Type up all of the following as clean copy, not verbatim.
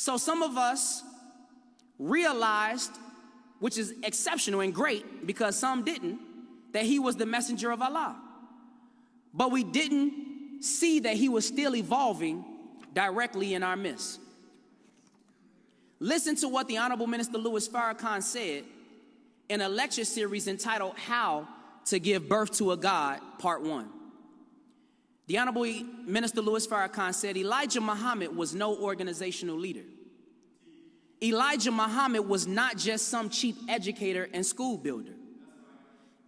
So some of us realized, which is exceptional and great because some didn't, that he was the messenger of Allah. But we didn't see that he was still evolving directly in our midst. Listen to what the Honorable Minister Louis Farrakhan said in a lecture series entitled How to Give Birth to a God, Part 1. The Honorable Minister Louis Farrakhan said Elijah Muhammad was no organizational leader. Elijah Muhammad was not just some cheap educator and school builder.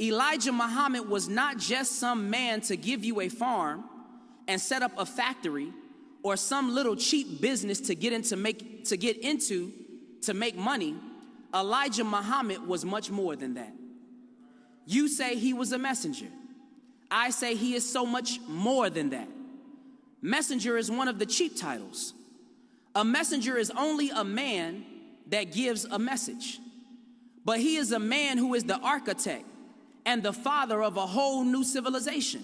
Elijah Muhammad was not just some man to give you a farm and set up a factory or some little cheap business to get into to make money. Elijah Muhammad was much more than that. You say he was a messenger. I say he is so much more than that. Messenger is one of the cheap titles. A messenger is only a man that gives a message. But he is a man who is the architect and the father of a whole new civilization.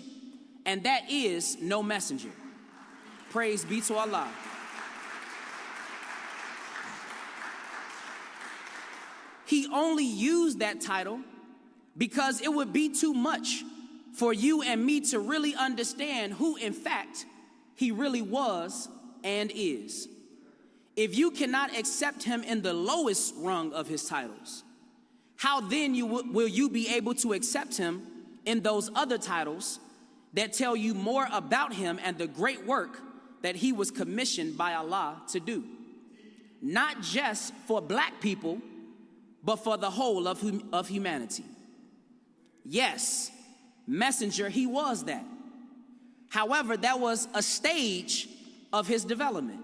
And that is no messenger. Praise be to Allah. He only used that title because it would be too much for you and me to really understand who, in fact, he really was and is. If you cannot accept him in the lowest rung of his titles, how then will you be able to accept him in those other titles that tell you more about him and the great work that he was commissioned by Allah to do? Not just for black people, but for the whole of humanity. Yes, messenger, he was that. However, that was a stage of his development.